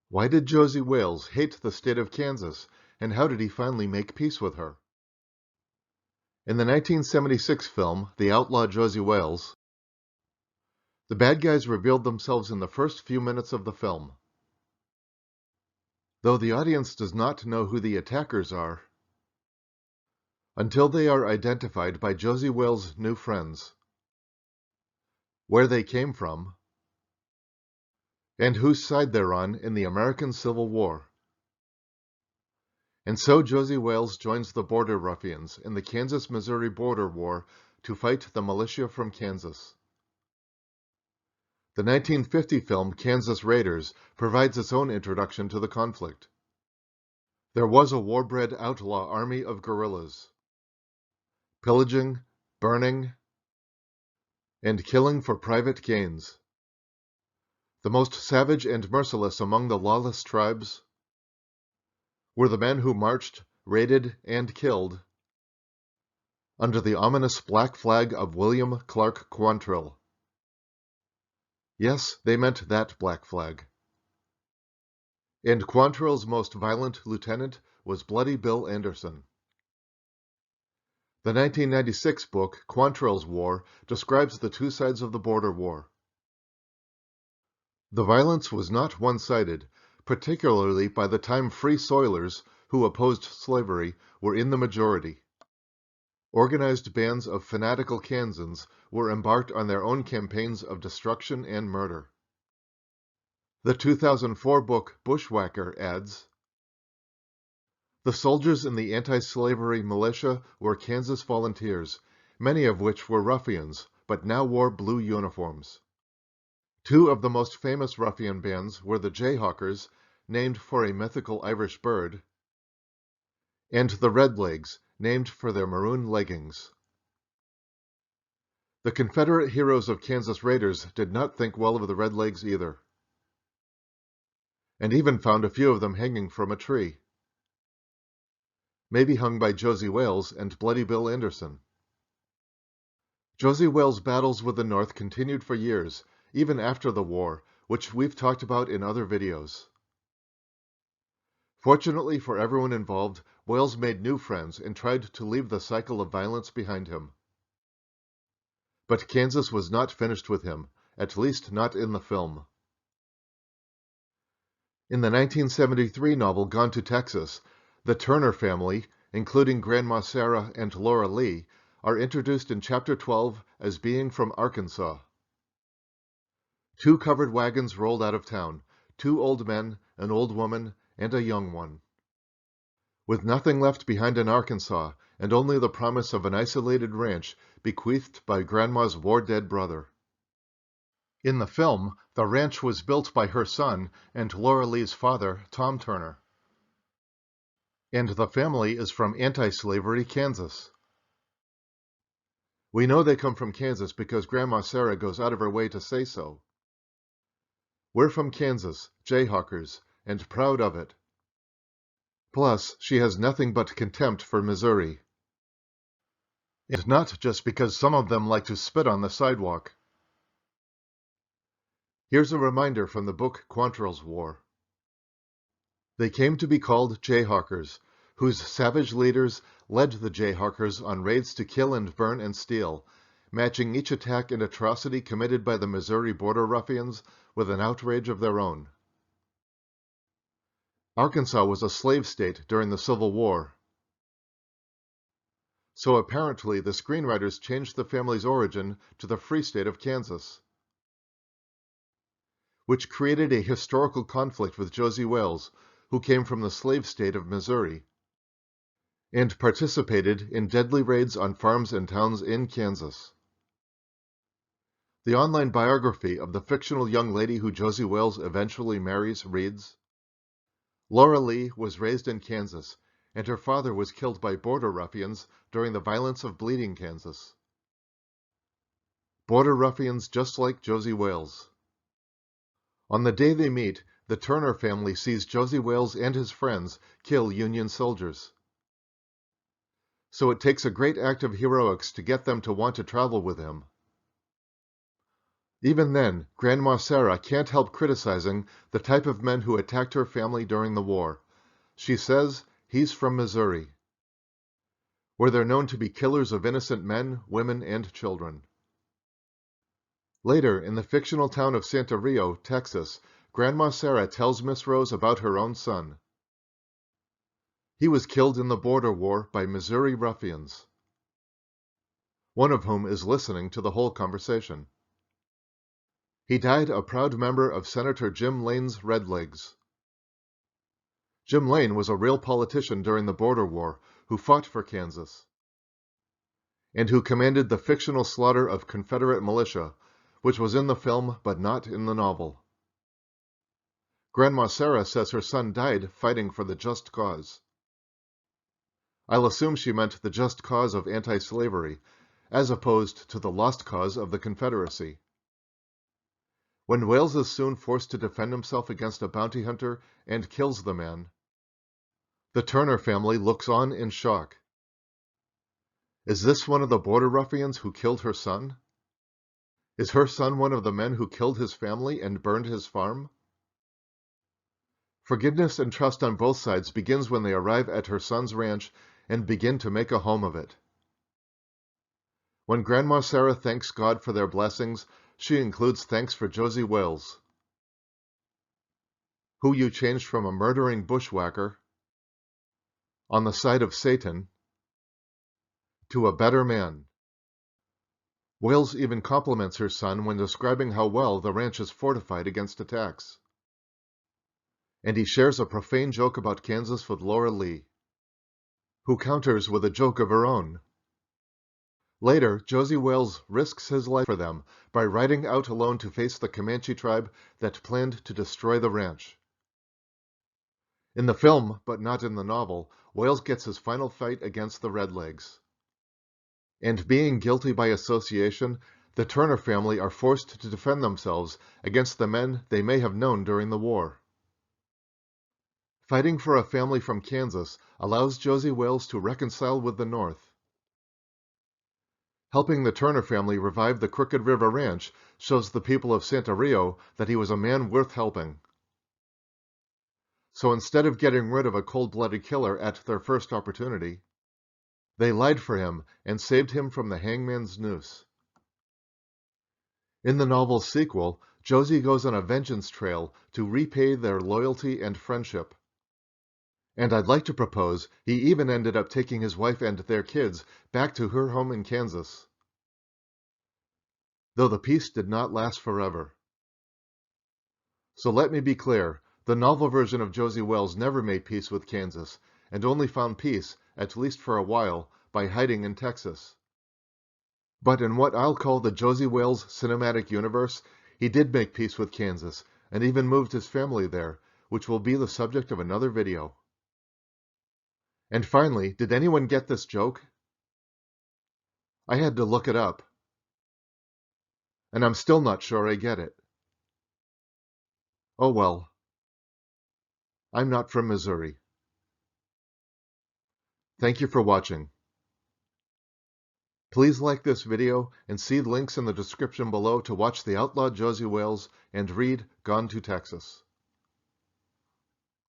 Why did Josey Wales hate the state of Kansas, and how did he finally make peace with her? In the 1976 film, The Outlaw Josey Wales, the bad guys revealed themselves in the first few minutes of the film. Though the audience does not know who the attackers are, until they are identified by Josey Wales' new friends, where they came from, and whose side they're on in the American Civil War. And so Josey Wales joins the Border Ruffians in the Kansas-Missouri Border War to fight the militia from Kansas. The 1950 film Kansas Raiders provides its own introduction to the conflict. There was a war-bred outlaw army of guerrillas, pillaging, burning, and killing for private gains. The most savage and merciless among the lawless tribes were the men who marched, raided, and killed under the ominous black flag of William Clarke Quantrill. Yes, they meant that black flag. And Quantrill's most violent lieutenant was Bloody Bill Anderson. The 1996 book, Quantrill's War, describes the two sides of the border war. The violence was not one-sided, particularly by the time Free Soilers, who opposed slavery, were in the majority. Organized bands of fanatical Kansans were embarked on their own campaigns of destruction and murder. The 2004 book Bushwhacker adds, "The soldiers in the anti-slavery militia were Kansas volunteers, many of which were ruffians, but now wore blue uniforms. Two of the most famous ruffian bands were the Jayhawkers, named for a mythical Irish bird, and the Redlegs, named for their maroon leggings." The Confederate heroes of Kansas Raiders did not think well of the Redlegs either, and even found a few of them hanging from a tree. Maybe hung by Josey Wales and Bloody Bill Anderson. Josey Wales' battles with the North continued for years, even after the war, which we've talked about in other videos. Fortunately for everyone involved, Wales made new friends and tried to leave the cycle of violence behind him. But Kansas was not finished with him, at least not in the film. In the 1973 novel Gone to Texas, the Turner family, including Grandma Sarah and Laura Lee, are introduced in Chapter 12 as being from Arkansas. Two covered wagons rolled out of town, two old men, an old woman, and a young one. With nothing left behind in Arkansas, and only the promise of an isolated ranch bequeathed by Grandma's war-dead brother. In the film, the ranch was built by her son and Laura Lee's father, Tom Turner. And the family is from anti-slavery Kansas. We know they come from Kansas because Grandma Sarah goes out of her way to say so. We're from Kansas, Jayhawkers, and proud of it. Plus, she has nothing but contempt for Missouri. And not just because some of them like to spit on the sidewalk. Here's a reminder from the book Quantrill's War. They came to be called Jayhawkers, whose savage leaders led the Jayhawkers on raids to kill and burn and steal, matching each attack and atrocity committed by the Missouri border ruffians with an outrage of their own. Arkansas was a slave state during the Civil War, so apparently the screenwriters changed the family's origin to the Free State of Kansas, which created a historical conflict with Josey Wales, who came from the slave state of Missouri, and participated in deadly raids on farms and towns in Kansas. The online biography of the fictional young lady who Josey Wales eventually marries reads, "Laura Lee was raised in Kansas, and her father was killed by border ruffians during the violence of Bleeding, Kansas. Border ruffians just like Josey Wales. On the day they meet, the Turner family sees Josey Wales and his friends kill Union soldiers. So it takes a great act of heroics to get them to want to travel with him. Even then, Grandma Sarah can't help criticizing the type of men who attacked her family during the war. She says he's from Missouri, where they're known to be killers of innocent men, women, and children. Later, in the fictional town of Santa Rio, Texas, Grandma Sarah tells Miss Rose about her own son. He was killed in the border war by Missouri ruffians, one of whom is listening to the whole conversation. He died a proud member of Senator Jim Lane's Redlegs. Jim Lane was a real politician during the border war who fought for Kansas, and who commanded the fictional slaughter of Confederate militia, which was in the film but not in the novel. Grandma Sarah says her son died fighting for the just cause. I'll assume she meant the just cause of anti-slavery, as opposed to the lost cause of the Confederacy. When Wales is soon forced to defend himself against a bounty hunter and kills the man, the Turner family looks on in shock. Is this one of the border ruffians who killed her son? Is her son one of the men who killed his family and burned his farm? Forgiveness and trust on both sides begins when they arrive at her son's ranch and begin to make a home of it. When Grandma Sarah thanks God for their blessings, she includes thanks for Josey Wales, who you changed from a murdering bushwhacker on the side of Satan to a better man. Wales even compliments her son when describing how well the ranch is fortified against attacks. And he shares a profane joke about Kansas with Laura Lee, who counters with a joke of her own. Later, Josey Wales risks his life for them by riding out alone to face the Comanche tribe that planned to destroy the ranch. In the film, but not in the novel, Wales gets his final fight against the Redlegs. And being guilty by association, the Turner family are forced to defend themselves against the men they may have known during the war. Fighting for a family from Kansas allows Josey Wales to reconcile with the North. Helping the Turner family revive the Crooked River Ranch shows the people of Santa Rio that he was a man worth helping. So instead of getting rid of a cold-blooded killer at their first opportunity, they lied for him and saved him from the hangman's noose. In the novel's sequel, Josey goes on a vengeance trail to repay their loyalty and friendship. And I'd like to propose he even ended up taking his wife and their kids back to her home in Kansas. Though the peace did not last forever. So let me be clear, the novel version of Josey Wales never made peace with Kansas, and only found peace, at least for a while, by hiding in Texas. But in what I'll call the Josey Wales cinematic universe, he did make peace with Kansas, and even moved his family there, which will be the subject of another video. And finally, did anyone get this joke? I had to look it up, and I'm still not sure I get it. Oh well. I'm not from Missouri. Thank you for watching. Please like this video and see links in the description below to watch The Outlaw Josey Wales and read Gone to Texas.